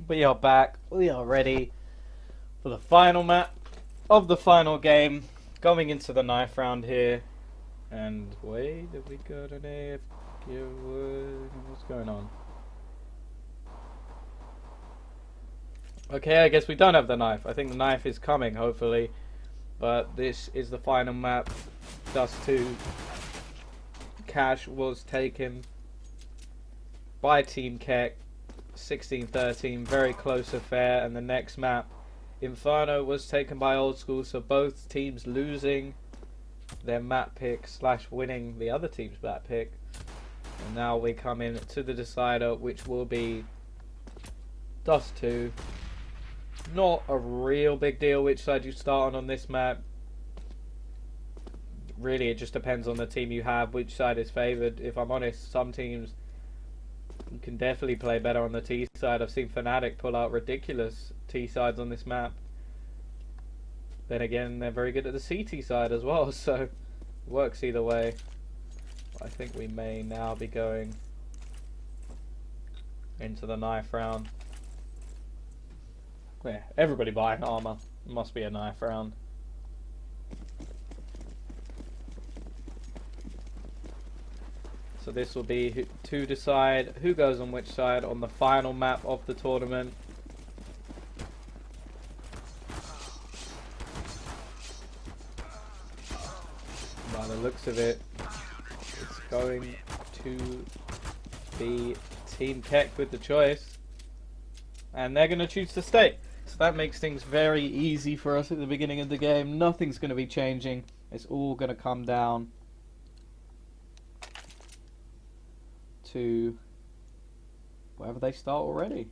We are back. We are ready for the final map of the final game. Going into the knife round here. And wait, have we got an AF? What's going on? Okay, I guess we don't have the knife. I think the knife is coming, hopefully. But this is the final map. Dust 2. Cash was taken by Team Kekt. 16-13, very close affair. And the next map, Inferno, was taken by Oldschool. So both teams losing their map pick / winning the other team's map pick. And now we come in to the decider, which will be Dust 2. Not a real big deal which side you start on this map. Really, it just depends on the team you have, which side is favoured. If I'm honest, some teams you can definitely play better on the T side. I've seen Fnatic pull out ridiculous T sides on this map. Then again, they're very good at the CT side as well, so it works either way. I think we may now be going into the knife round. Yeah, everybody buying armor. It must be a knife round. So this will be to decide who goes on which side on the final map of the tournament. By the looks of it, it's going to be Team Kekt with the choice. And they're going to choose to stay. So that makes things very easy for us at the beginning of the game. Nothing's going to be changing. It's all going to come down to wherever they start already.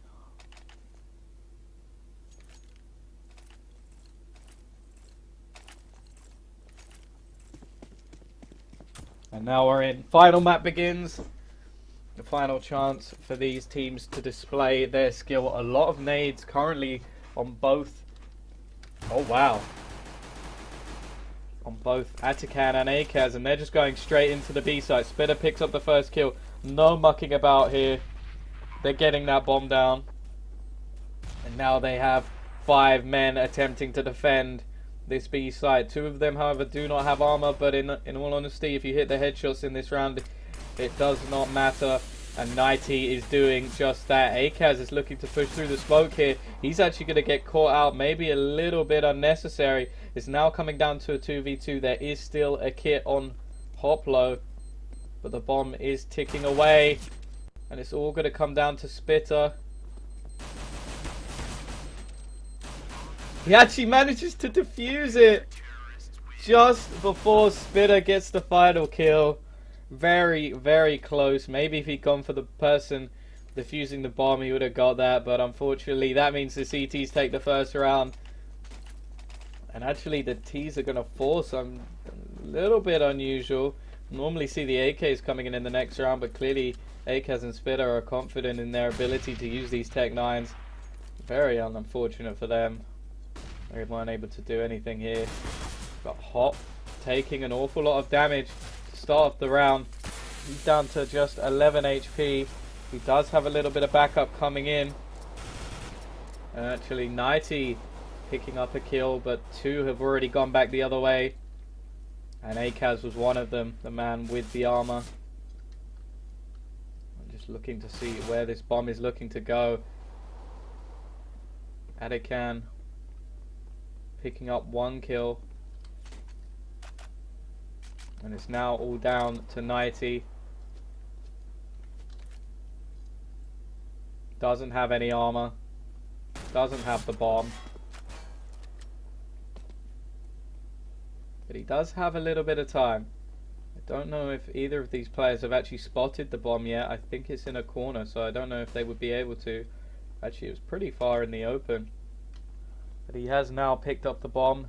And now we're in. Final map begins. The final chance for these teams to display their skill. A lot of nades currently on both. Oh wow. On both Atikan and Akaz, and they're just going straight into the B site. Spitter picks up the first kill. No mucking about here. They're getting that bomb down. And now they have 5 men attempting to defend this B site. 2 of them, however, do not have armor, but in all honesty, if you hit the headshots in this round, it does not matter. And Nighty is doing just that. Akaz is looking to push through the smoke here. He's actually going to get caught out, maybe a little bit unnecessary. It's now coming down to a 2v2. There is still a kit on Hoplo, but the bomb is ticking away. And it's all going to come down to Spitter. He actually manages to defuse it just before Spitter gets the final kill. Very, very close. Maybe if he'd gone for the person defusing the bomb, he would have got that. But unfortunately, that means the CTs take the first round. And actually, the Ts are going to force some a little bit unusual. Normally see the AKs coming in the next round, but clearly Akaz and Spitter are confident in their ability to use these Tech 9s. Very unfortunate for them. They weren't able to do anything here. But Hop taking an awful lot of damage to start off the round. He's down to just 11 HP. He does have a little bit of backup coming in. And actually Nighty picking up a kill, but 2 have already gone back the other way. And Akaz was one of them, the man with the armor. I'm just looking to see where this bomb is looking to go. Atikan picking up 1 kill. And it's now all down to 90. Doesn't have any armor. Doesn't have the bomb. But he does have a little bit of time. I don't know if either of these players have actually spotted the bomb yet. I think it's in a corner, so I don't know if they would be able to. Actually, it was pretty far in the open. But he has now picked up the bomb.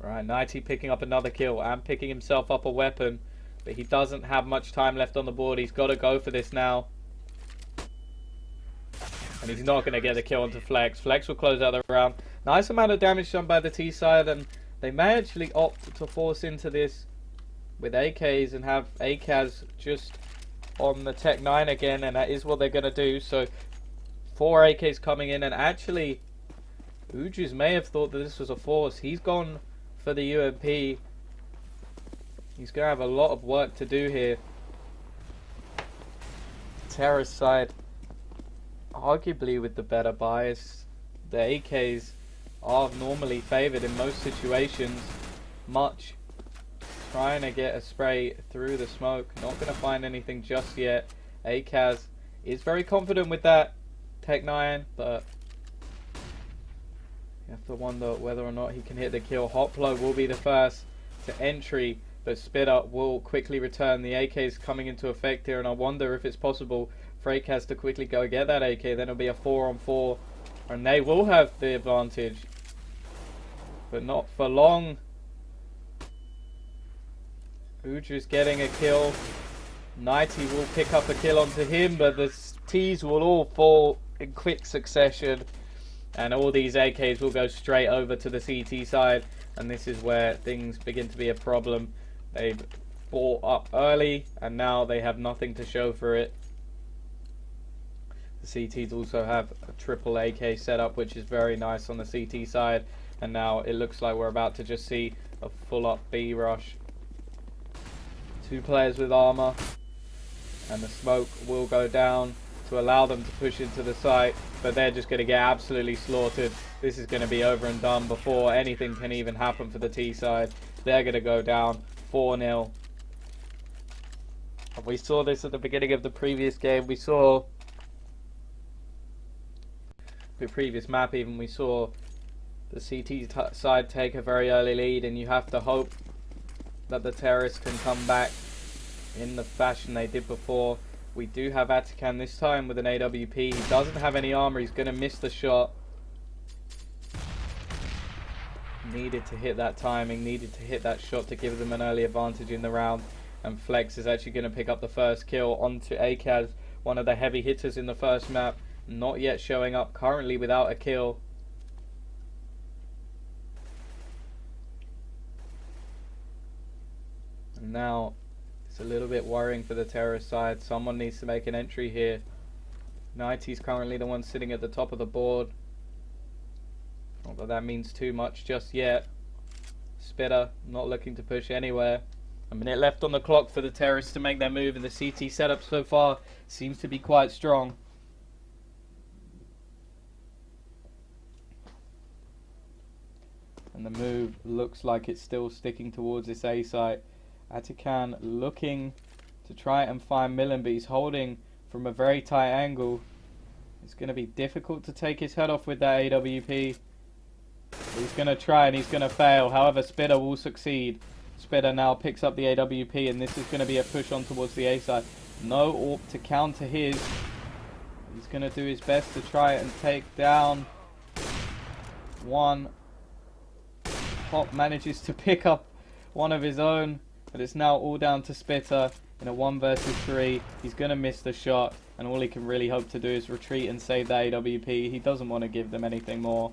Right, Nighty picking up another kill and picking himself up a weapon. But he doesn't have much time left on the board. He's got to go for this now. And he's not going to get the kill onto Flex. Flex will close out the round. Nice amount of damage done by the T side, and they may actually opt to force into this with AKs and have AKs just on the Tech 9 again, and that is what they're going to do. So 4 AKs coming in, and actually Ujus may have thought that this was a force. He's gone for the UMP. He's going to have a lot of work to do here. Terrorist side, arguably with the better bias. The AKs are normally favoured in most situations. Much trying to get a spray through the smoke. Not going to find anything just yet. AKaz is very confident with that Tech 9, but you have to wonder whether or not he can hit the kill. Hot plug will be the first to entry, but Spitter will quickly return. The AK is coming into effect here, and I wonder if it's possible for AKaz to quickly go get that AK. Then it'll be a 4-on-4, and they will have the advantage, but not for long. Uju's getting a kill. 90 will pick up a kill onto him, but the T's will all fall in quick succession, and all these AKs will go straight over to the CT side, and this is where things begin to be a problem. They've bought up early, and now they have nothing to show for it. The CTs also have a triple AK setup, which is very nice on the CT side, and now it looks like we're about to just see a full up B rush. 2 players with armor, and the smoke will go down to allow them to push into the site, but they're just going to get absolutely slaughtered. This is going to be over and done before anything can even happen for the T side. They're going to go down 4-0. We saw this at the beginning of the previous game. We saw the previous map even. We saw the CT side take a very early lead, and you have to hope that the terrorists can come back in the fashion they did before. We do have Atakan this time with an AWP. He doesn't have any armor. He's going to miss the shot. Needed to hit that timing, needed to hit that shot to give them an early advantage in the round. And Flex is actually going to pick up the first kill onto AKaz, one of the heavy hitters in the first map. Not yet showing up, currently without a kill. And now it's a little bit worrying for the terrorist side. Someone needs to make an entry here. 90's currently the one sitting at the top of the board. Not that that means too much just yet. Spitter not looking to push anywhere. A minute left on the clock for the terrorists to make their move, and the CT setup so far seems to be quite strong. And the move looks like it's still sticking towards this A site. Atakan looking to try and find Millen, but he's holding from a very tight angle. It's going to be difficult to take his head off with that AWP. He's going to try and he's going to fail. However, Spitter will succeed. Spitter now picks up the AWP, and this is going to be a push on towards the A side. No AWP to counter his. He's going to do his best to try and take down one. Hop manages to pick up one of his own, but it's now all down to Spitter in a 1 versus 3. He's going to miss the shot, and all he can really hope to do is retreat and save the AWP. He doesn't want to give them anything more.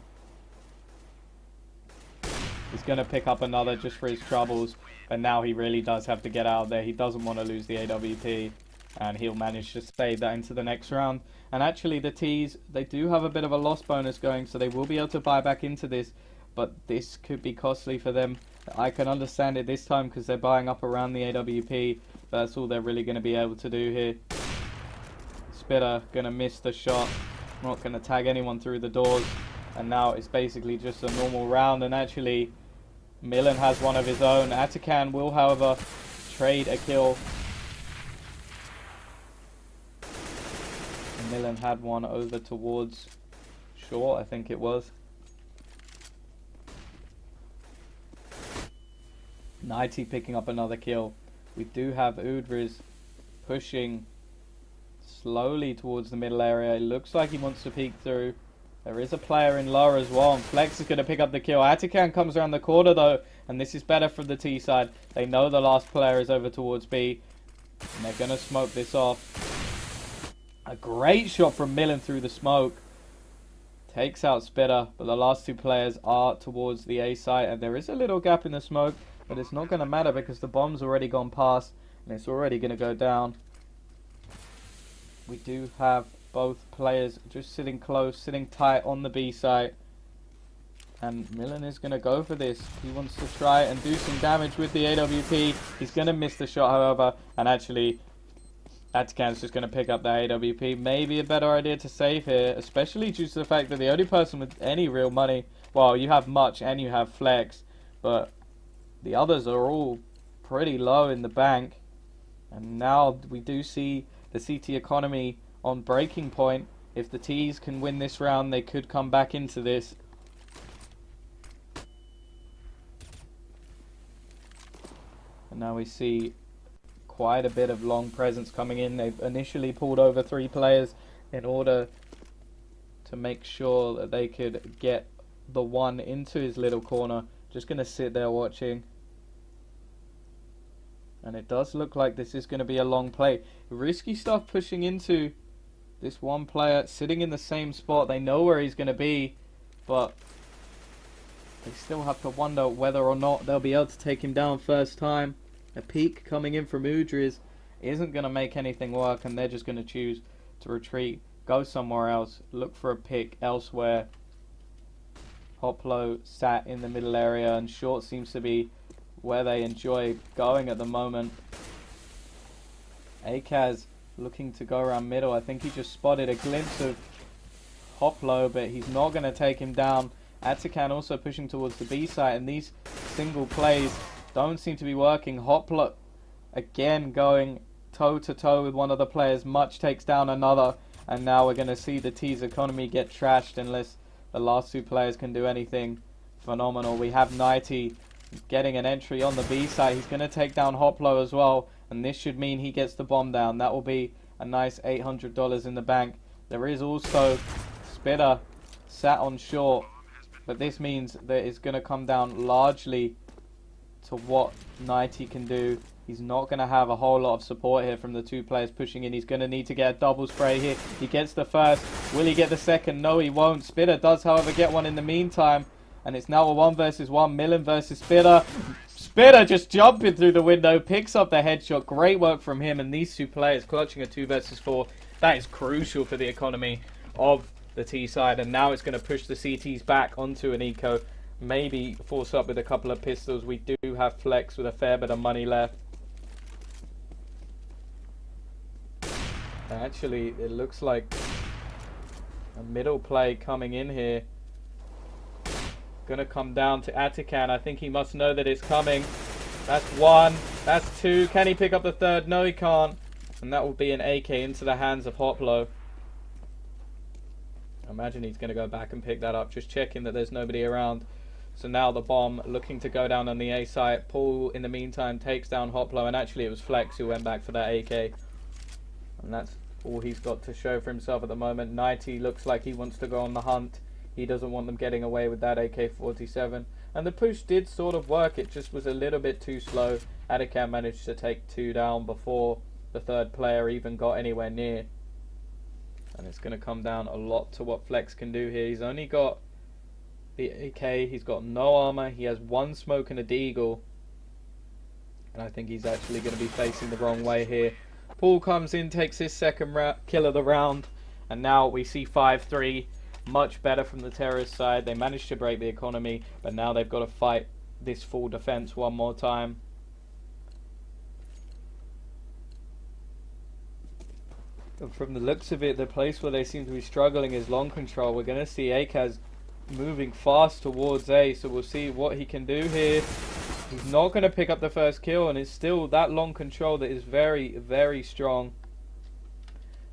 He's going to pick up another just for his troubles, and now he really does have to get out of there. He doesn't want to lose the AWP, and he'll manage to save that into the next round. And actually the T's, they do have a bit of a loss bonus going, so they will be able to buy back into this, but this could be costly for them. I can understand it this time because they're buying up around the AWP. That's all they're really going to be able to do here. Spitter going to miss the shot. Not going to tag anyone through the doors. And now it's basically just a normal round. And actually, Millen has one of his own. Atakan will, however, trade a kill. Millen had one over towards short, I think it was. 90 picking up another kill. We do have Udriz pushing slowly towards the middle area. It looks like he wants to peek through. There is a player in low as well, and Flex is going to pick up the kill. Atakan comes around the corner though, and this is better from the T side. They know the last player is over towards B, and they're going to smoke this off. A great shot from Millen through the smoke. Takes out Spitter, but the last 2 players are towards the A site, and there is a little gap in the smoke. But it's not going to matter because the bomb's already gone past and it's already going to go down. We do have both players just sitting close, sitting tight on the B site. And Millen is going to go for this. He wants to try and do some damage with the AWP. He's going to miss the shot, however. And actually, Atakan's just going to pick up that AWP. Maybe a better idea to save here, especially due to the fact that the only person with any real money, well, you have much and you have flex, but the others are all pretty low in the bank. And now we do see the CT economy on breaking point. If the T's can win this round, they could come back into this. And now we see quite a bit of long presence coming in. They've initially pulled over 3 players in order to make sure that they could get the one into his little corner. Just going to sit there watching. And it does look like this is going to be a long play. Risky stuff pushing into this one player, sitting in the same spot. They know where he's going to be, but they still have to wonder whether or not they'll be able to take him down first time. A peek coming in from Udriz isn't going to make anything work, and they're just going to choose to retreat, go somewhere else, look for a pick elsewhere. Hoplo sat in the middle area, and short seems to be where they enjoy going at the moment. Akaz looking to go around middle. I think he just spotted a glimpse of Hoplo, but he's not going to take him down. Atakan also pushing towards the B site, and these single plays don't seem to be working. Hoplo again going toe to toe with one of the players. Much takes down another, and now we're going to see the T's economy get trashed unless the last 2 players can do anything phenomenal. We have 90 getting an entry on the B side. He's going to take down Hoplo as well, and this should mean he gets the bomb down. That will be a nice $800 in the bank. There is also Spitter sat on short, but this means that it's going to come down largely to what 90 can do. He's not going to have a whole lot of support here from the 2 players pushing in. He's going to need to get a double spray here. He gets the first. Will he get the second? No, he won't. Spitter does, however, get one in the meantime. And it's now a 1 versus 1. Millen versus Spitter. Spitter just jumping through the window. Picks up the headshot. Great work from him. And these 2 players clutching a 2 versus 4. That is crucial for the economy of the T side. And now it's going to push the CTs back onto an eco. Maybe force up with a couple of pistols. We do have flex with a fair bit of money left. Actually, it looks like a middle play coming in here. Gonna come down to Atakan. I think he must know that it's coming. That's 1. That's 2. Can he pick up the 3rd? No, he can't. And that will be an AK into the hands of Hoplo. I imagine he's gonna go back and pick that up. Just checking that there's nobody around. So now the bomb looking to go down on the A site. Paul, in the meantime, takes down Hoplo. And actually, it was Flex who went back for that AK. And that's all he's got to show for himself at the moment. 90 looks like he wants to go on the hunt. He doesn't want them getting away with that AK-47. And the push did sort of work. It just was a little bit too slow. Atakan managed to take 2 down before the 3rd player even got anywhere near. And it's going to come down a lot to what Flex can do here. He's only got the AK. He's got no armor. He has 1 smoke and a deagle. And I think he's actually going to be facing the wrong way here. Paul comes in, takes his 2nd kill of the round. And now we see 5-3. Much better from the terrorist side. They managed to break the economy, but now they've got to fight this full defense one more time. And from the looks of it, the place where they seem to be struggling is long control. We're going to see Akaz moving fast towards A, so we'll see what he can do here. He's not going to pick up the first kill, and it's still that long control that is very, very strong.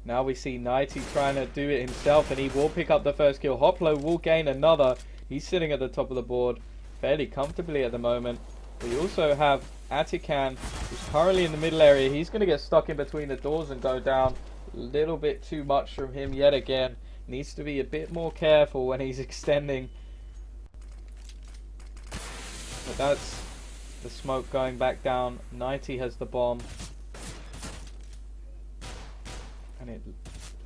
Now we see 90 trying to do it himself, and he will pick up the first kill. Hoplo will gain another. He's sitting at the top of the board fairly comfortably at the moment. We also have Atakan, who's currently in the middle area. He's going to get stuck in between the doors and go down. A little bit too much from him yet again. Needs to be a bit more careful when he's extending. But that's the smoke going back down. 90 has the bomb. And it's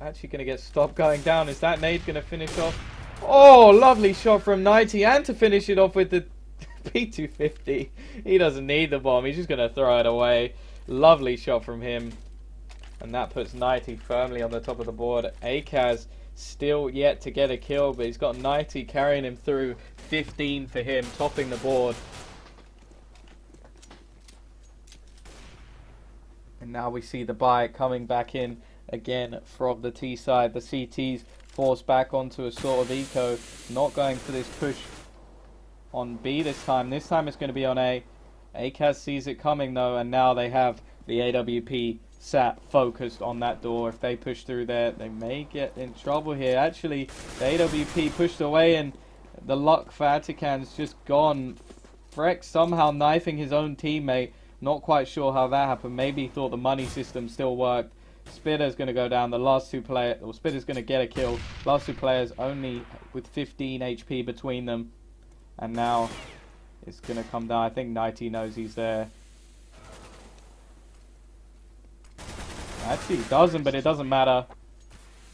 actually going to get stopped going down. Is that nade going to finish off? Oh, lovely shot from 90. And to finish it off with the P250. He doesn't need the bomb. He's just going to throw it away. Lovely shot from him. And that puts 90 firmly on the top of the board. Akaz still yet to get a kill, but he's got 90 carrying him through. 15 for him, topping the board. And now we see the buy coming back in again from the T side. The CTs forced back onto a sort of eco. Not going for this push on B this time. This time it's going to be on A. Akaz sees it coming though, and now they have the AWP sat focused on that door. If they push through there, they may get in trouble here. Actually, the AWP pushed away, and the luck for Atakan's just gone. Freck somehow knifing his own teammate. Not quite sure how that happened. Maybe he thought the money system still worked. Spitter's going to go down. The last two players, or Spitter's going to get a kill. Last two players only with 15 HP between them. And now it's going to come down. I think 90 knows he's there. Actually, he doesn't, but it doesn't matter.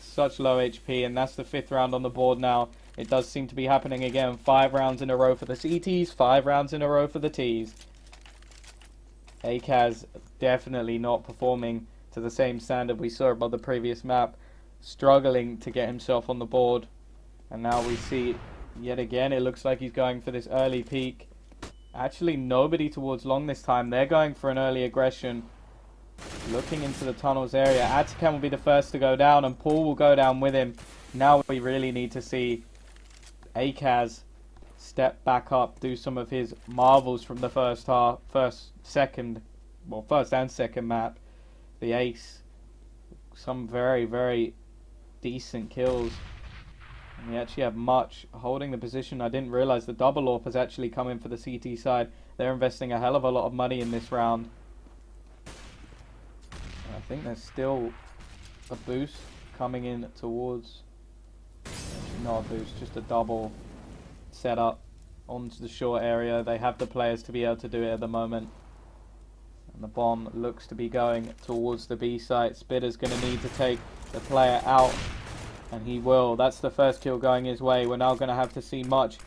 Such low HP, and that's the 5th round on the board now. It does seem to be happening again. 5 rounds in a row for the CTs, 5 rounds in a row for the Ts. Akaz definitely not performing to the same standard we saw above the previous map. Struggling to get himself on the board. And now we see, yet again, it looks like he's going for this early peek. Actually, nobody towards long this time. They're going for an early aggression. Looking into the tunnels area. Atakan will be the first to go down, and Paul will go down with him. Now we really need to see Akaz step back up, do some of his marvels from the first and second map. The ace. Some very, very decent kills. And we actually have much holding the position. I didn't realize the double AWP has actually come in for the CT side. They're investing a hell of a lot of money in this round. I think there's still a boost coming in towards, not a boost, just a double setup onto the short area. They have the players to be able to do it at the moment. And the bomb looks to be going towards the B site. Spitter's going to need to take the player out, and he will. That's the first kill going his way. We're now going to have to see Much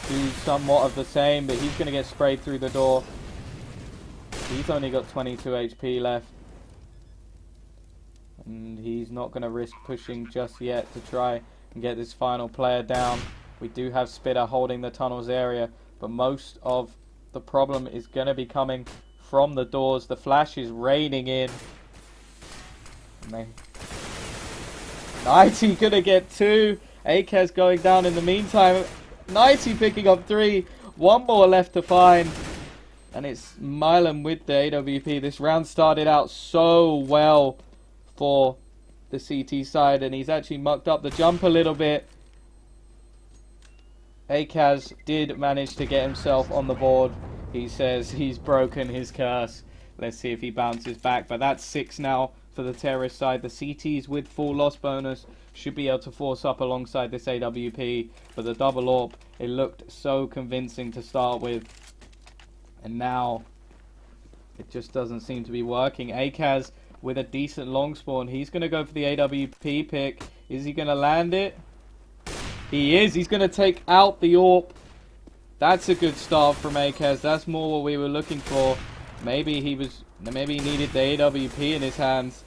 do somewhat of the same, but he's going to get sprayed through the door. He's only got 22 HP left. And he's not going to risk pushing just yet to try and get this final player down. We do have Spitter holding the tunnels area, but most of the problem is going to be coming from the doors. The flash is raining in. 90 going to get 2. Akaz going down in the meantime. 90 picking up 3. 1 more left to find. And it's Milan with the AWP. This round started out so well for the CT side, and he's actually mucked up the jump a little bit. Akaz did manage to get himself on the board. He says he's broken his curse. Let's see if he bounces back. But that's 6 now for the terrorist side. The CTs with full loss bonus should be able to force up alongside this AWP. But the double AWP, it looked so convincing to start with. And now it just doesn't seem to be working. Akaz with a decent long spawn. He's going to go for the AWP pick. Is he going to land it? He is. He's going to take out the AWP. That's a good start from Akaz. That's more what we were looking for. Maybe he needed the AWP in his hands.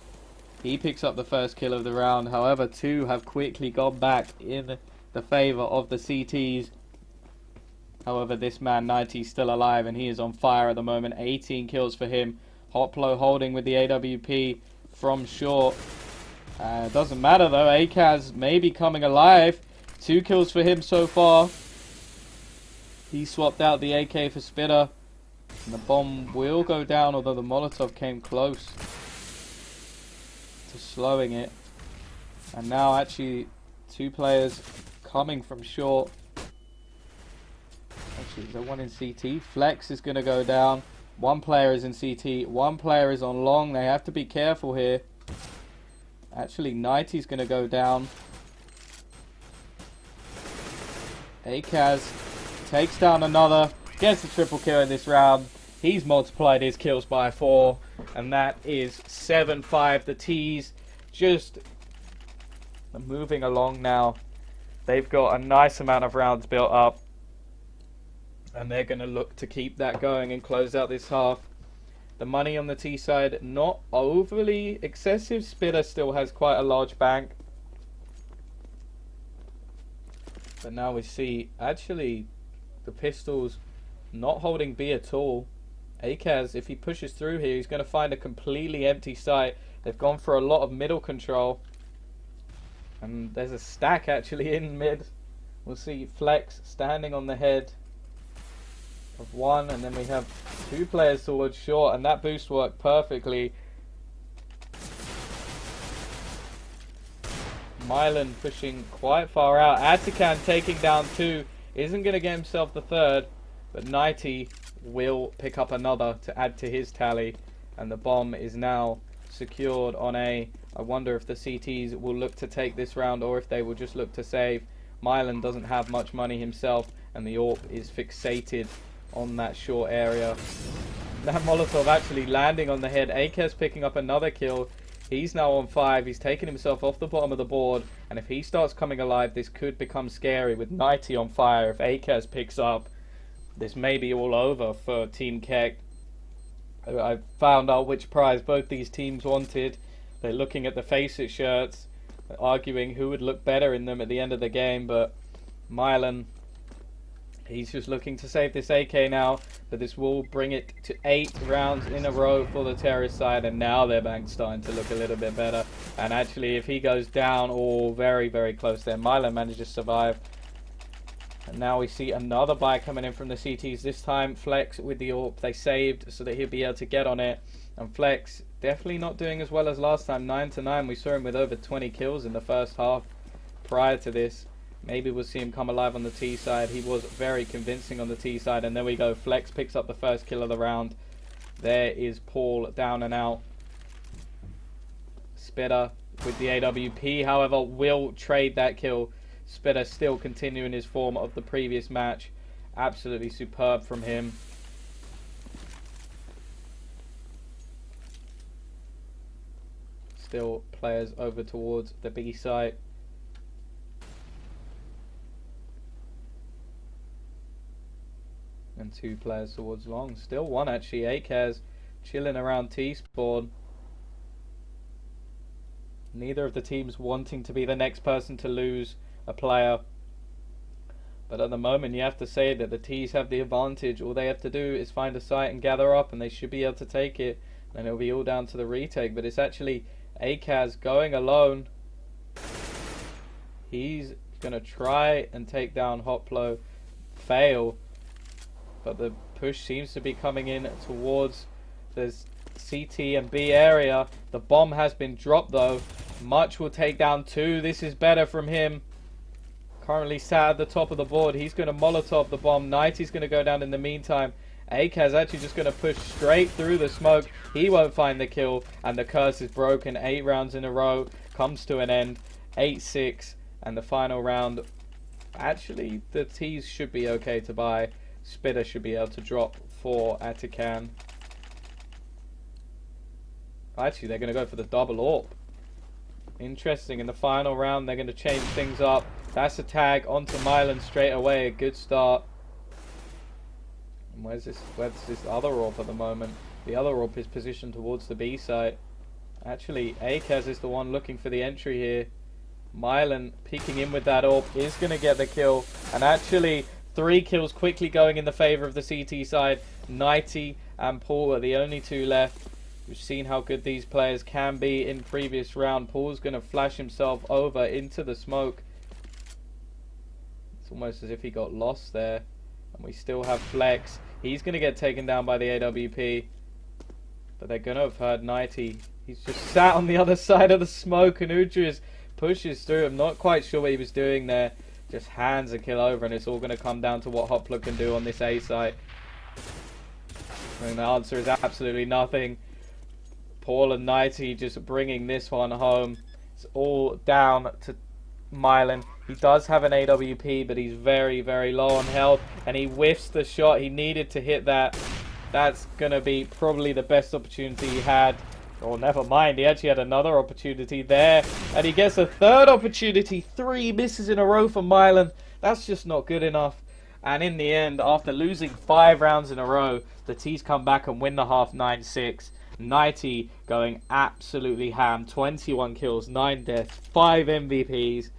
He picks up the first kill of the round. However, 2 have quickly gone back in the favor of the CTs. However, this man 90 is still alive, and he is on fire at the moment. 18 kills for him. Hoplo holding with the AWP from short. Doesn't matter though. Akaz may be coming alive. 2 kills for him so far. He swapped out the AK for Spitter. And the bomb will go down, although the Molotov came close to slowing it. And now actually 2 players coming from short. Actually, there's one in CT. Flex is going to go down. 1 player is in CT. 1 player is on long. They have to be careful here. Actually, 90 is going to go down. Akaz takes down another. Gets the triple kill in this round. He's multiplied his kills by 4. And that is 7-5. The T's just moving along now. They've got a nice amount of rounds built up. And they're going to look to keep that going and close out this half. The money on the T side, not overly excessive. Spitter still has quite a large bank. But now we see, actually, the pistols not holding B at all. Akaz, if he pushes through here, he's going to find a completely empty site. They've gone for a lot of middle control. And there's a stack actually in mid. We'll see Flex standing on the head of one, and then we have two players towards short, and that boost worked perfectly. Mylan pushing quite far out. Atakan taking down two. Isn't going to get himself the third, but 90 will pick up another to add to his tally, and the bomb is now secured on A. I wonder if the CTs will look to take this round or if they will just look to save. Mylan doesn't have much money himself, and the AWP is fixated on that short area. That Molotov actually landing on the head. Akaz picking up another kill. He's now on 5. He's taken himself off the bottom of the board, and if he starts coming alive, this could become scary with 90 on fire. If Akaz picks up, this may be all over for Team Kekt. I found out which prize both these teams wanted. They're looking at the Face-It shirts, arguing who would look better in them at the end of the game, but Mylan, he's just looking to save this AK now, but this will bring it to 8 rounds in a row for the terrorist side, and now their bank's starting to look a little bit better. And actually, if he goes down, very, very close there. Mylan manages to survive. And now we see another buy coming in from the CTs. This time, Flex with the AWP, they saved so that he'll be able to get on it. And Flex definitely not doing as well as last time, 9-9. We saw him with over 20 kills in the first half prior to this. Maybe we'll see him come alive on the T side. He was very convincing on the T side. And there we go. Flex picks up the first kill of the round. There is Paul down and out. Spitter with the AWP, however, will trade that kill. Spitter still continuing his form of the previous match. Absolutely superb from him. Still players over towards the B site. And two players towards long. Still one actually. Akaz chilling around T spawn. Neither of the teams wanting to be the next person to lose a player. But at the moment you have to say that the T's have the advantage. All they have to do is find a site and gather up, and they should be able to take it. And it'll be all down to the retake. But it's actually Akaz going alone. He's going to try and take down Hoplo. Fail. But the push seems to be coming in towards the CT and B area. The bomb has been dropped though. Much will take down two. This is better from him. Currently sat at the top of the board. He's going to Molotov the bomb. 90's going to go down in the meantime. Akaz actually just going to push straight through the smoke. He won't find the kill, and the curse is broken. 8 rounds in a row comes to an end. 8-6, and the final round. Actually, the T's should be okay to buy. Spitter should be able to drop for Atakan. Actually, they're going to go for the double AWP. Interesting. In the final round, they're going to change things up. That's a tag onto Mylan straight away. A good start. And where's this other AWP at the moment? The other AWP is positioned towards the B site. Actually, Akaz is the one looking for the entry here. Mylan peeking in with that AWP is going to get the kill. And actually, 3 kills quickly going in the favour of the CT side. 90 and Paul are the only 2 left. We've seen how good these players can be in previous round. Paul's going to flash himself over into the smoke. It's almost as if he got lost there. And we still have Flex. He's going to get taken down by the AWP. But they're going to have heard 90. He's just sat on the other side of the smoke, and Udris pushes through. I'm not quite sure what he was doing there. Just hands a kill over, and it's all going to come down to what Hopla can do on this A site. And the answer is absolutely nothing. Paul and 90 just bringing this one home. It's all down to Mylan. He does have an AWP, but he's very, very low on health, and he whiffs the shot. He needed to hit that. That's going to be probably the best opportunity he had. Oh, never mind. He actually had another opportunity there, and he gets a third opportunity. 3 misses in a row for Mylan. That's just not good enough. And in the end, after losing 5 rounds in a row, the T's come back and win the half 9-6. Nighty going absolutely ham. 21 kills, 9 deaths, 5 MVPs.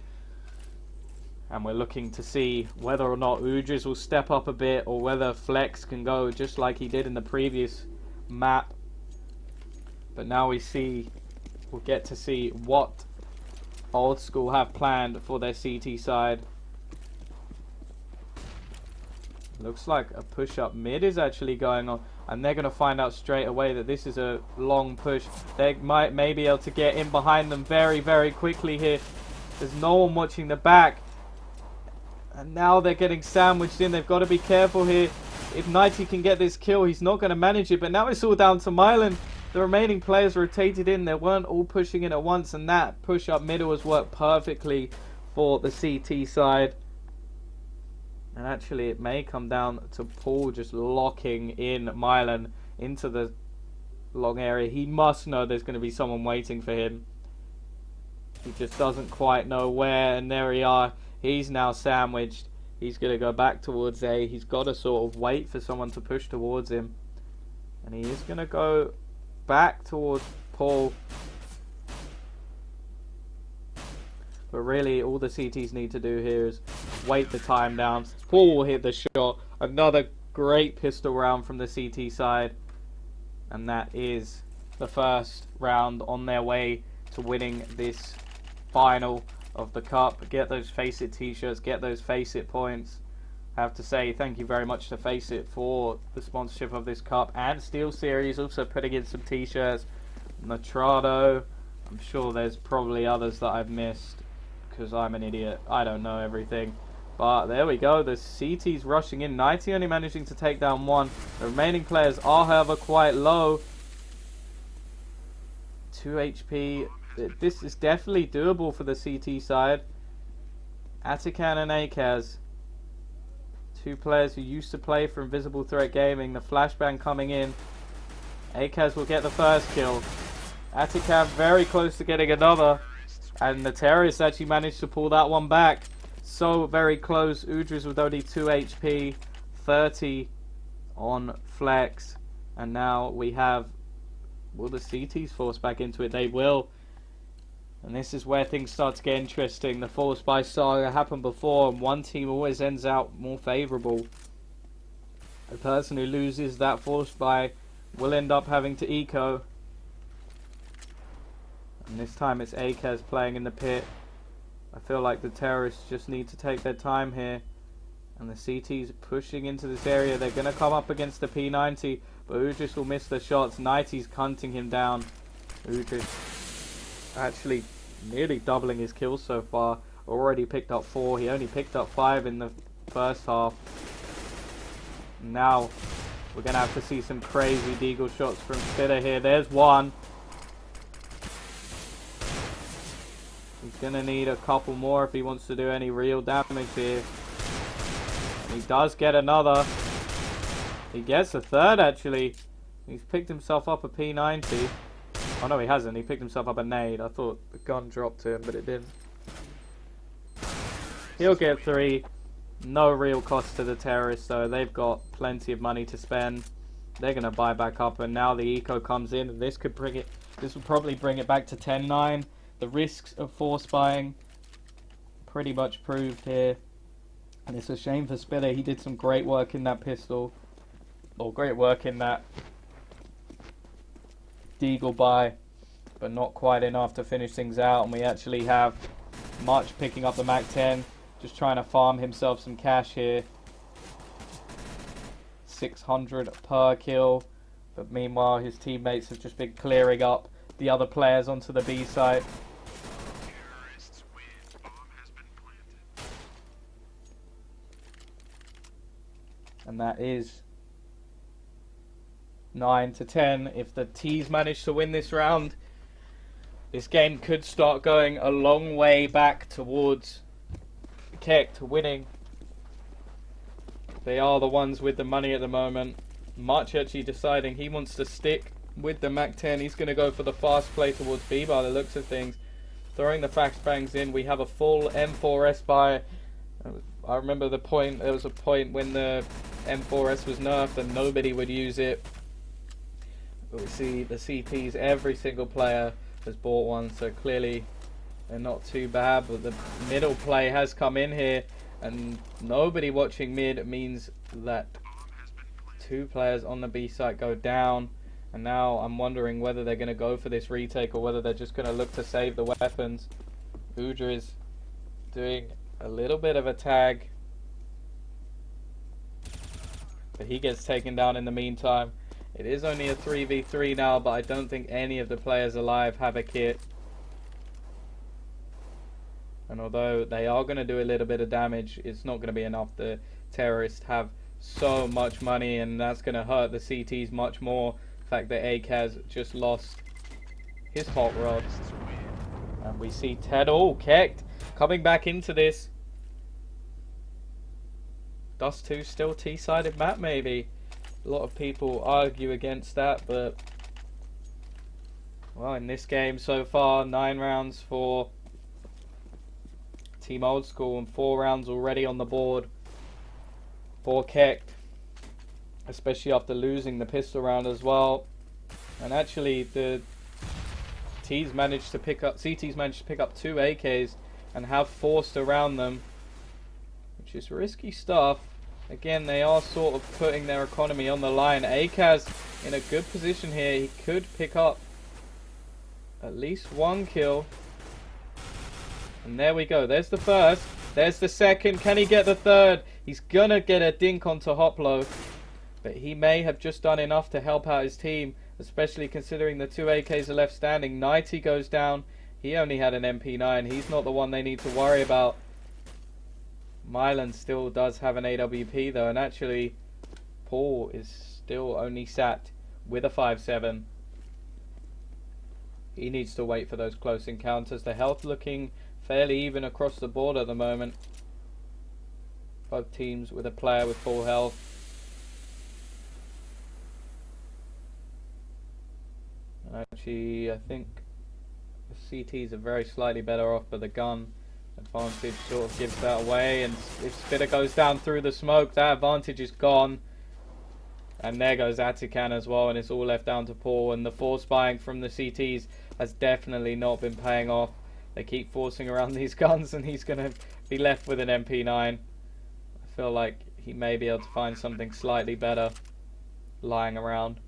And we're looking to see whether or not Udris will step up a bit, or whether Flex can go just like he did in the previous map. But now we'll get to see what Oldschool have planned for their CT side. Looks like a push up mid is actually going on, and they're going to find out straight away that this is a long push. They may be able to get in behind them very, very quickly here. There's no one watching the back. And now they're getting sandwiched in. They've got to be careful here. If Nighty can get this kill, he's not going to manage it. But now it's all down to Mylan. The remaining players rotated in. They weren't all pushing in at once. And that push up middle has worked perfectly for the CT side. And actually, it may come down to Paul just locking in Mylan into the long area. He must know there's going to be someone waiting for him. He just doesn't quite know where. And there we are. He's now sandwiched. He's going to go back towards A. He's got to sort of wait for someone to push towards him. And he is going to go back towards Paul. But really, all the CTs need to do here is wait the time down. Paul will hit the shot. Another great pistol round from the CT side. And that is the first round on their way to winning this final of the cup. Get those Face It t-shirts, get those Face It points. I have to say thank you very much to Face It for the sponsorship of this cup, and Steel Series also putting in some t-shirts. Natrado, I'm sure there's probably others that I've missed because I'm an idiot. I don't know everything. But there we go, the CT's rushing in. 90 only managing to take down 1. The remaining players are, however, quite low. 2 HP. This is definitely doable for the CT side. Atakan and Akaz. 2 players who used to play for Invisible Threat Gaming. The flashbang coming in. Akaz will get the first kill. Atakan very close to getting another. And the terrorists actually managed to pull that one back. So very close. Udris with only 2 HP. 30 on Flex. And now we have... Will the CTs force back into it? They will. And this is where things start to get interesting. The force buy saga happened before, and one team always ends out more favourable. The person who loses that force buy will end up having to eco. And this time it's Akaz playing in the pit. I feel like the terrorists just need to take their time here. And the CT's pushing into this area. They're going to come up against the P90, but Udris will miss the shots. Nighty's hunting him down. Udris actually nearly doubling his kills so far. Already picked up 4. He only picked up 5 in the first half. Now we're going to have to see some crazy deagle shots from Spitter here. There's one. He's going to need a couple more if he wants to do any real damage here. He does get another. He gets a third actually. He's picked himself up a P90. Oh no, he hasn't. He picked himself up a nade. I thought the gun dropped to him, but it didn't. He'll get 3. No real cost to the terrorists though. They've got plenty of money to spend. They're going to buy back up, and now the eco comes in, and this could bring it. This will probably bring it back to 10-9. The risks of force buying pretty much proved here. And it's a shame for Spitter. He did some great work in that pistol. Or great work in that deagle buy. But not quite enough to finish things out. And we actually have March picking up the Mac 10. Just trying to farm himself some cash here. 600 per kill. But meanwhile his teammates have just been clearing up the other players onto the B side. And that is 9-10. If the T's manage to win this round, this game could start going a long way back towards Kekt winning. They are the ones with the money at the moment. March actually deciding he wants to stick with the Mac 10. He's going to go for the fast play towards B by the looks of things. Throwing the flashbangs in. We have a full M4S buy. I remember the point. There was a point when the M4S was nerfed and nobody would use it. But we see the CTs. Every single player has bought one, so clearly they're not too bad. But the middle play has come in here, and nobody watching mid means that 2 players on the B site go down. And now I'm wondering whether they're going to go for this retake or whether they're just going to look to save the weapons. Udra is doing a little bit of a tag, but he gets taken down in the meantime. It is only a 3v3 now, but I don't think any of the players alive have a kit. And although they are going to do a little bit of damage, it's not going to be enough. The terrorists have so much money, and that's going to hurt the CTs much more. The fact that Akaz just lost his hot rod. And we see Kekt coming back into this. Dust 2 still T-sided map maybe. A lot of people argue against that, but well, in this game so far, 9 rounds for Team Oldschool and 4 rounds already on the board for Kekt, especially after losing the pistol round as well. And actually the CTs managed to pick up 2 AKs and have forced around them, which is risky stuff. Again, they are sort of putting their economy on the line. Akaz in a good position here. He could pick up at least 1 kill. And there we go. There's the first. There's the second. Can he get the third? He's gonna get a dink onto Hoplo. But he may have just done enough to help out his team, especially considering the 2 AKs are left standing. Nighty goes down. He only had an MP9. He's not the one they need to worry about. Mylan still does have an AWP though, and actually Paul is still only sat with a 5-7. He needs to wait for those close encounters. The health looking fairly even across the board at the moment. Both teams with a player with full health. And actually, I think the CTs are very slightly better off, but the gun advantage sort of gives that away. And if Spitter goes down through the smoke, that advantage is gone. And there goes Atikan as well, and it's all left down to Paul. And the force buying from the CTs has definitely not been paying off. They keep forcing around these guns, and he's going to be left with an MP9. I feel like he may be able to find something slightly better lying around.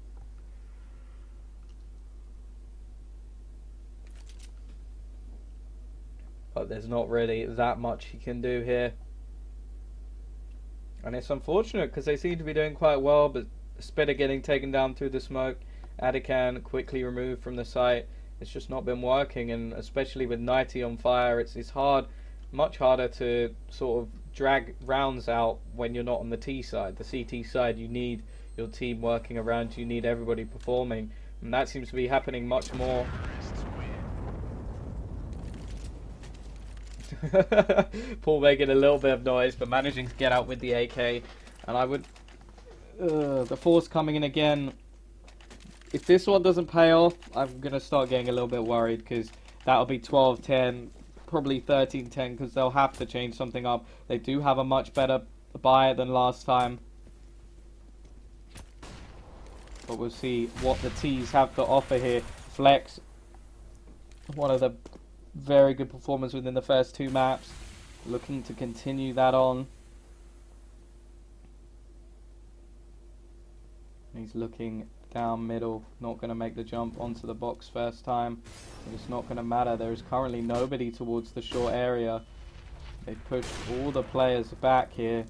But there's not really that much he can do here. And it's unfortunate because they seem to be doing quite well, but Spitter getting taken down through the smoke, Atikan quickly removed from the site. It's just not been working, and especially with Nighty on fire, it's hard, much harder to sort of drag rounds out when you're not on the T side. The CT side, you need your team working around, you need everybody performing, and that seems to be happening much more. Paul making a little bit of noise, but managing to get out with the AK. And I would... the force coming in again. If this one doesn't pay off, I'm going to start getting a little bit worried, because that'll be 12-10, probably 13-10, because they'll have to change something up. They do have a much better buy than last time. But we'll see what the T's have to offer here. Flex, one of the very good performance within the first 2 maps, looking to continue that on. He's looking down middle, not going to make the jump onto the box first time. It's not going to matter. There is currently nobody towards the short area. They pushed all the players back here.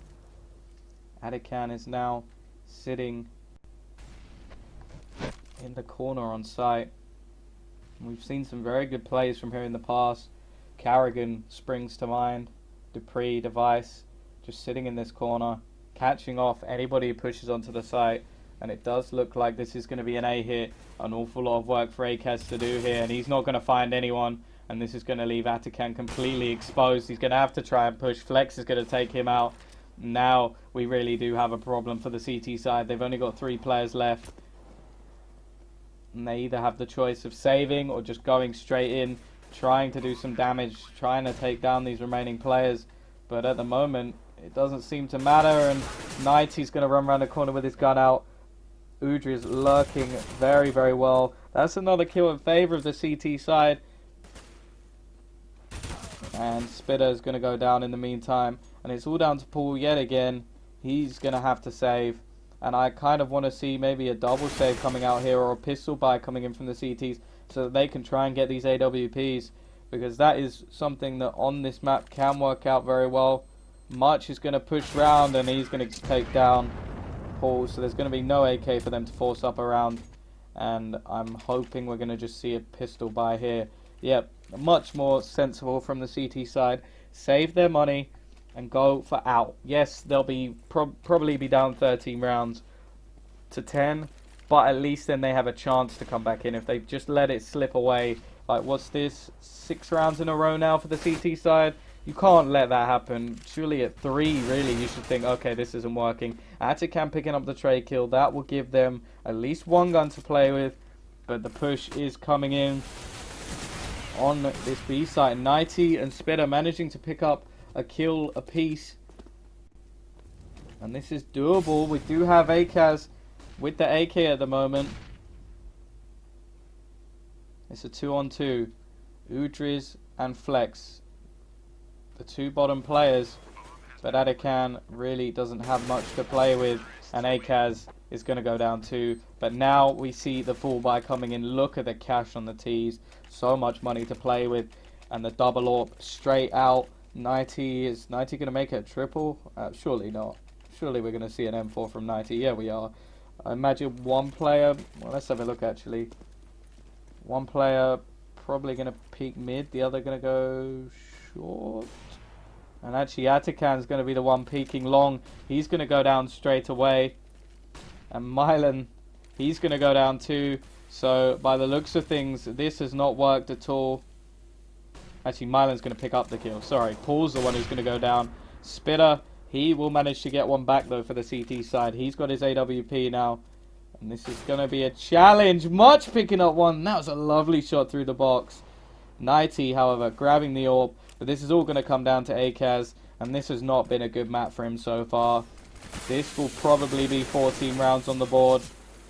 Atikan is now sitting in the corner on site. We've seen some very good plays from here in the past. Carrigan springs to mind. Dupree, Device, just sitting in this corner, catching off anybody who pushes onto the site. And it does look like this is going to be an A hit. An awful lot of work for Akaz to do here, and he's not going to find anyone. And this is going to leave Atikan completely exposed. He's going to have to try and push. Flex is going to take him out. Now we really do have a problem for the CT side. They've only got 3 players left. And they either have the choice of saving or just going straight in, trying to do some damage, trying to take down these remaining players. But at the moment, it doesn't seem to matter, and 90's going to run around the corner with his gun out. Udriz lurking very, very well. That's another kill in favor of the CT side. And Spitter is going to go down in the meantime. And it's all down to Paul yet again. He's going to have to save. And I kind of want to see maybe a double save coming out here, or a pistol buy coming in from the CTs, so that they can try and get these AWPs. Because that is something that on this map can work out very well. Much is going to push round, and he's going to take down Paul. So there's going to be no AK for them to force up around. And I'm hoping we're going to just see a pistol buy here. Yep, much more sensible from the CT side. Save their money and go for out. Yes, they'll be probably be down 13 rounds to 10. But at least then they have a chance to come back in. If they just let it slip away. Like, what's this? 6 rounds in a row now for the CT side? You can't let that happen. Surely at 3, really, you should think, okay, this isn't working. Atacam picking up the trade kill. That will give them at least one gun to play with. But the push is coming in on this B site. 90 and Spitter managing to pick up a kill apiece. And this is doable. We do have Akaz with the AK at the moment. It's a 2-on-2. Udriz and Flex, the 2 bottom players, but Atakan really doesn't have much to play with, and Akaz is going to go down too. But now we see the full buy coming in. Look at the cash on the tees, so much money to play with, and the double AWP straight out. 90 is 90 going to make it a triple? Surely not. Surely we're going to see an M4 from 90. Yeah, we are. I imagine one player. Well, let's have a look actually. One player probably going to peek mid, the other going to go short. And actually Atakan's going to be the one peeking long. He's going to go down straight away. And Mylan, he's going to go down too. So by the looks of things, this has not worked at all. Actually, Mylan's going to pick up the kill. Sorry, Paul's the one who's going to go down. Spitter, he will manage to get one back though for the CT side. He's got his AWP now. And this is going to be a challenge. Much picking up one. That was a lovely shot through the box. 90, however, grabbing the AWP. But this is all going to come down to Akaz. And this has not been a good map for him so far. This will probably be 14 rounds on the board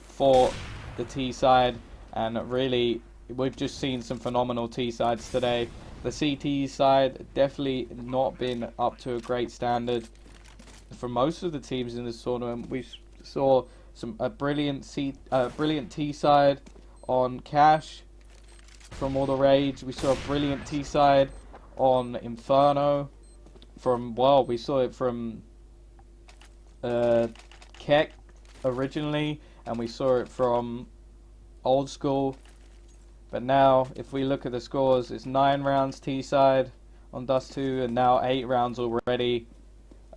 for the T side. And really, we've just seen some phenomenal T sides today. The CT side definitely not been up to a great standard. For most of the teams in this tournament, we saw a brilliant T side on Cash from All the Rage. We saw a brilliant T side on Inferno from, well, we saw it from Kekt originally, and we saw it from Oldschool. But now, if we look at the scores, it's 9 rounds T side on Dust 2, and now 8 rounds already.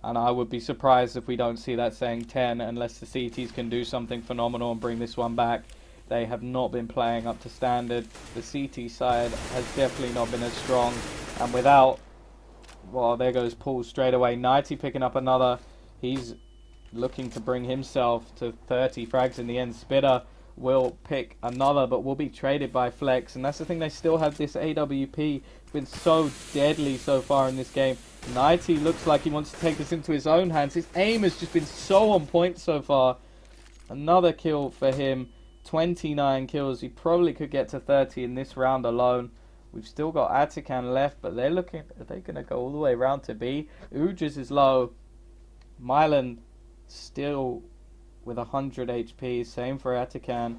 And I would be surprised if we don't see that saying 10, unless the CTs can do something phenomenal and bring this one back. They have not been playing up to standard. The CT side has definitely not been as strong. And without, well, there goes Paul straight away. 90 picking up another. He's looking to bring himself to 30 frags in the end. Spitter will pick another, but will be traded by Flex. And that's the thing, they still have this AWP. It's been so deadly so far in this game. 90 looks like he wants to take this into his own hands. His aim has just been so on point so far. Another kill for him. 29 kills. He probably could get to 30 in this round alone. We've still got Atakan left, but they're looking. Are they going to go all the way around to B? Udriz is low. Mylan still with 100 HP. Same for Atakan.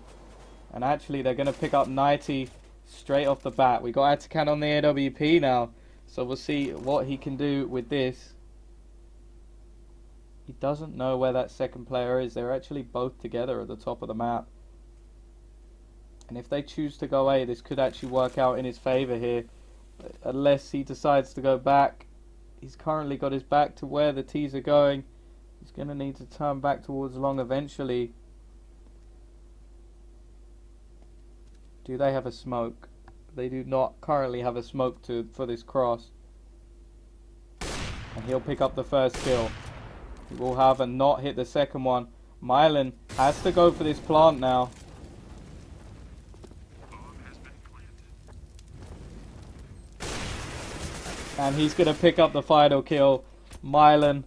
And actually, they're going to pick up 90 straight off the bat. We got Atakan on the AWP now. So we'll see what he can do with this. He doesn't know where that second player is. They're actually both together at the top of the map. And if they choose to go A, this could actually work out in his favor here. Unless he decides to go back. He's currently got his back to where the T's are going. He's going to need to turn back towards long eventually. Do they have a smoke? They do not currently have a smoke for this cross. And he'll pick up the first kill. He will have and not hit the second one. Mylan has to go for this plant now. And he's going to pick up the final kill. Mylan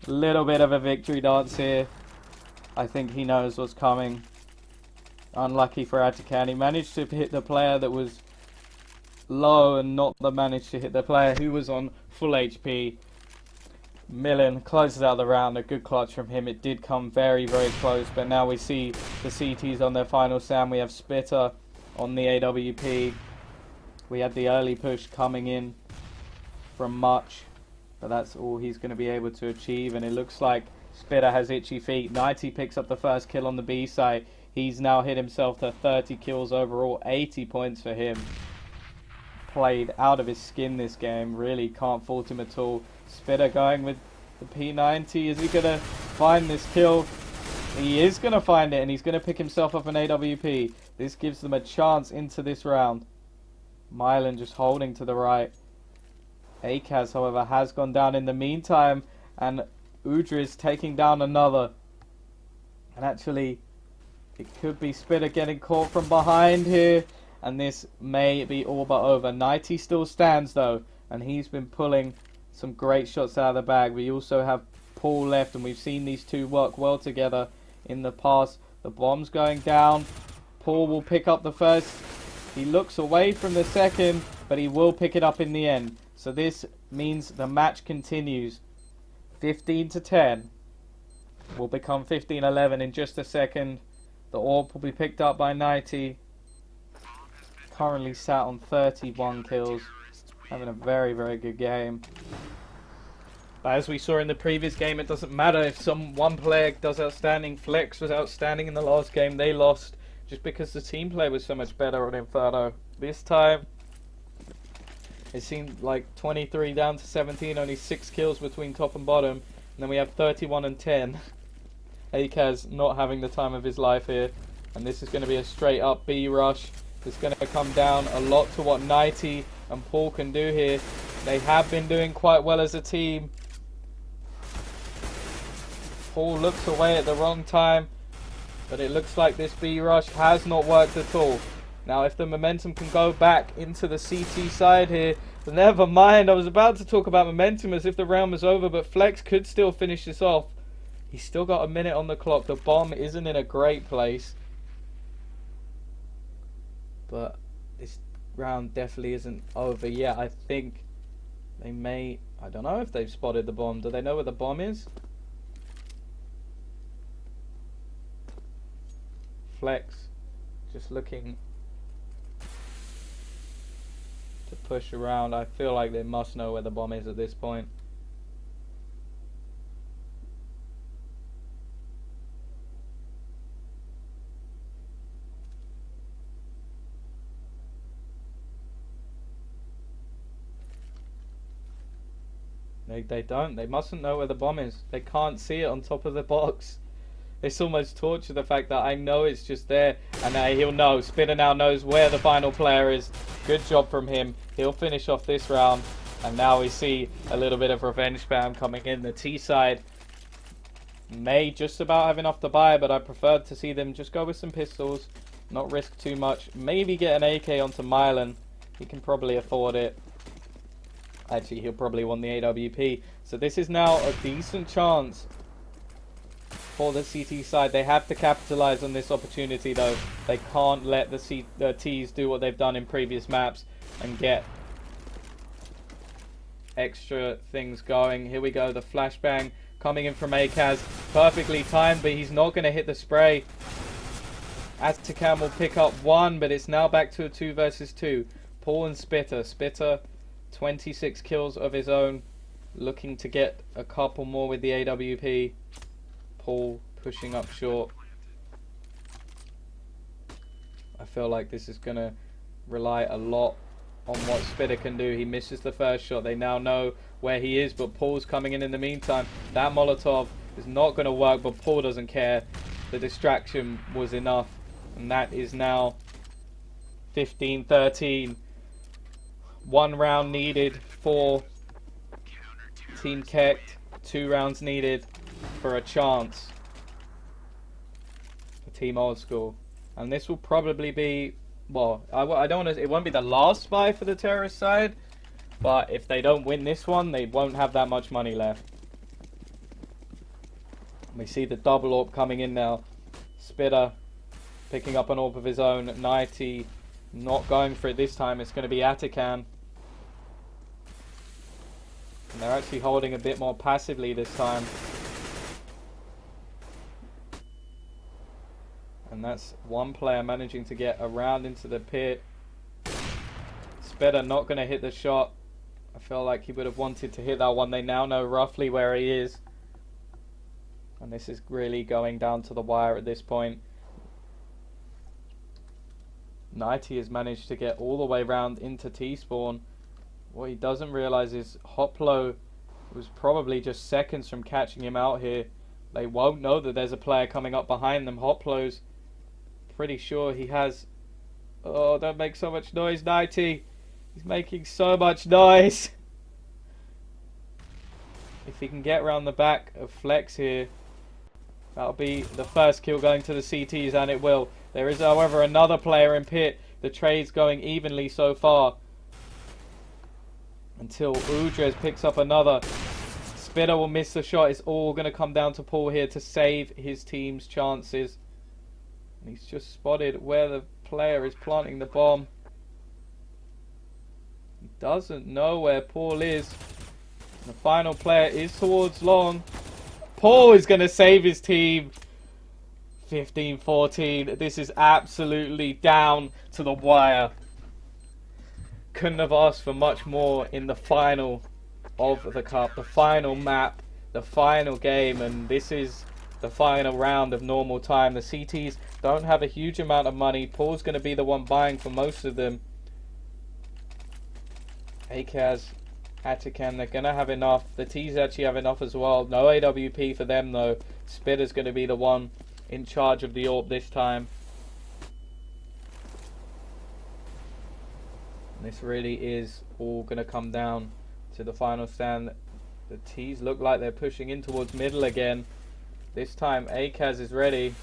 A little bit of a victory dance here. I think he knows what's coming. Unlucky for Atakan. He managed to hit the player that was low and not managed to hit the player who was on full HP. Millen closes out the round. A good clutch from him. It did come very, very close, but now we see the CTs on their final stand. We have Spitter on the AWP. We had the early push coming in from Much, but that's all he's going to be able to achieve, and it looks like Spitter has itchy feet. 90 picks up the first kill on the B side. He's now hit himself to 30 kills overall, 80 points for him. Played out of his skin this game, really can't fault him at all. Spitter going with the P90, is he going to find this kill? He is going to find it, and he's going to pick himself up an AWP. This gives them a chance into this round. Mylan just holding to the right. Akaz, however, has gone down in the meantime, and Udriz taking down another. And actually, it could be Spitter getting caught from behind here, and this may be all but over. 90 still stands though, and he's been pulling some great shots out of the bag. We also have Paul left, and we've seen these two work well together in the past. The bomb's going down. Paul will pick up the first. He looks away from the second, but he will pick it up in the end. So this means the match continues. 15-10 will become 15-11 in just a second. The AWP will be picked up by 90. Currently sat on 31 kills. Having a very, very good game. But as we saw in the previous game, it doesn't matter if one player does outstanding. Flex was outstanding in the last game. They lost just because the team play was so much better on Inferno. This time, it seemed like 23 down to 17, only 6 kills between top and bottom. And then we have 31 and 10. Akaz not having the time of his life here. And this is going to be a straight up B rush. It's going to come down a lot to what 90 and Paul can do here. They have been doing quite well as a team. Paul looks away at the wrong time, but it looks like this B rush has not worked at all. Now if the momentum can go back into the CT side here, never mind, I was about to talk about momentum as if the round was over, but Flex could still finish this off. He's still got a minute on the clock. The bomb isn't in a great place, but this round definitely isn't over yet. I think they may, I don't know if they've spotted the bomb. Do they know where the bomb is? Flex just looking to push around. I feel like they must know where the bomb is at this point. They don't. They mustn't know where the bomb is. They can't see it on top of the box. It's almost torture, the fact that I know it's just there, and he'll know. Spitter now knows where the final player is. Good job from him. He'll finish off this round, and now we see a little bit of revenge spam coming in. The T side may just about have enough to buy, but I preferred to see them just go with some pistols, not risk too much. Maybe get an AK onto Mylan. He can probably afford it. Actually, he'll probably want the AWP. So this is now a decent chance for the CT side. They have to capitalize on this opportunity though. They can't let the T's do what they've done in previous maps and get extra things going. Here we go, the flashbang coming in from Akaz. Perfectly timed, but he's not going to hit the spray. Aztecan will pick up one, but it's now back to a 2 versus 2. Paul and Spitter. Spitter, 26 kills of his own, looking to get a couple more with the AWP. Paul pushing up short. I feel like this is going to rely a lot on what Spitter can do. He misses the first shot. They now know where he is, but Paul's coming in the meantime. That Molotov is not going to work, but Paul doesn't care. The distraction was enough, and that is now 15-13. 1 round needed for Team Kekt. 2 rounds needed for a chance for Team Oldschool. And this will probably be, well, I don't want to, it won't be the last buy for the terrorist side, but if they don't win this one, they won't have that much money left. We see the double AWP coming in now. Spitter picking up an AWP of his own. 90 not going for it this time. It's going to be Atakan. And they're actually holding a bit more passively this time. And that's one player managing to get around into the pit. Spitter not going to hit the shot. I feel like he would have wanted to hit that one. They now know roughly where he is. And this is really going down to the wire at this point. 90 has managed to get all the way round into T-spawn. What he doesn't realise is Hoplo was probably just seconds from catching him out here. They won't know that there's a player coming up behind them. Hoplo's pretty sure he has... Oh, don't make so much noise, 90. He's making so much noise. If he can get around the back of Flex here, that'll be the first kill going to the CTs, and it will. There is, however, another player in pit. The trade's going evenly so far. Until Udres picks up another. Spitter will miss the shot. It's all going to come down to Paul here to save his team's chances. And he's just spotted where the player is planting the bomb. He doesn't know where Paul is. The final player is towards long. Paul is going to save his team. 15-14. This is absolutely down to the wire. Couldn't have asked for much more in the final of the cup. The final map. The final game. And this is the final round of normal time. The CTs don't have a huge amount of money. Paul's going to be the one buying for most of them. Akaz, Atakan, they're going to have enough. The T's actually have enough as well. No AWP for them though. Spitter's going to be the one in charge of the AWP this time. And this really is all going to come down to the final stand. The T's look like they're pushing in towards middle again. This time Akaz is ready.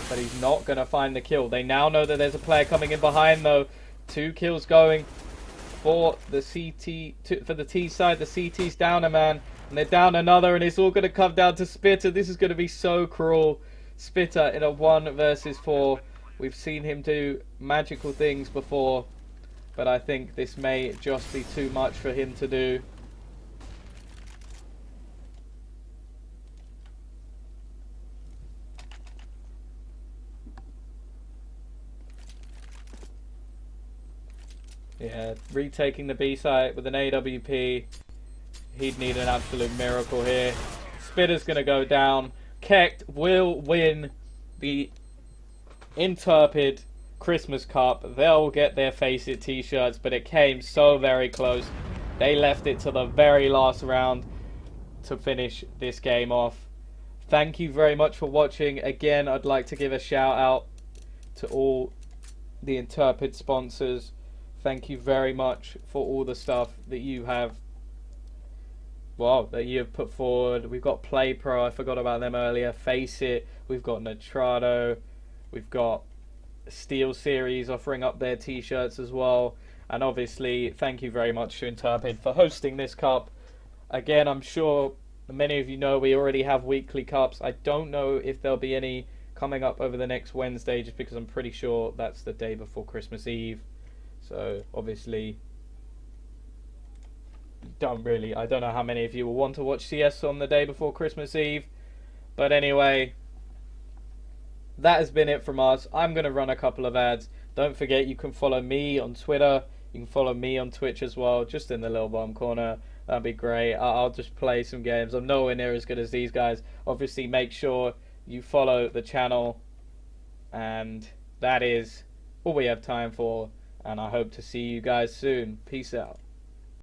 But he's not going to find the kill. They now know that there's a player coming in behind though. 2 kills going for the CT, for the T side. The CT's down a man, and they're down another, and it's all going to come down to Spitter. This is going to be so cruel. Spitter in a 1 versus 4. We've seen him do magical things before, but I think this may just be too much for him to do. Yeah, retaking the B site with an AWP. He'd need an absolute miracle here. Spitter's going to go down. Kekt will win the Interpid Christmas Cup. They'll get their Face It t-shirts, but it came so very close. They left it to the very last round to finish this game off. Thank you very much for watching. Again, I'd like to give a shout out to all the Interpid sponsors. Thank you very much for all the stuff that you have, well, that you have put forward. We've got Play Pro, I forgot about them earlier. Face It, we've got Nitrado, we've got Steel Series offering up their t-shirts as well. And obviously, thank you very much to Interpid for hosting this cup. Again, I'm sure many of you know we already have weekly cups. I don't know if there'll be any coming up over the next Wednesday, just because I'm pretty sure that's the day before Christmas Eve. So obviously, I don't know how many of you will want to watch CS on the day before Christmas Eve. But anyway, that has been it from us. I'm going to run a couple of ads. Don't forget, you can follow me on Twitter. You can follow me on Twitch as well, just in the little bottom corner. That'd be great. I'll just play some games. I'm nowhere near as good as these guys. Obviously, make sure you follow the channel. And that is all we have time for. And I hope to see you guys soon. Peace out.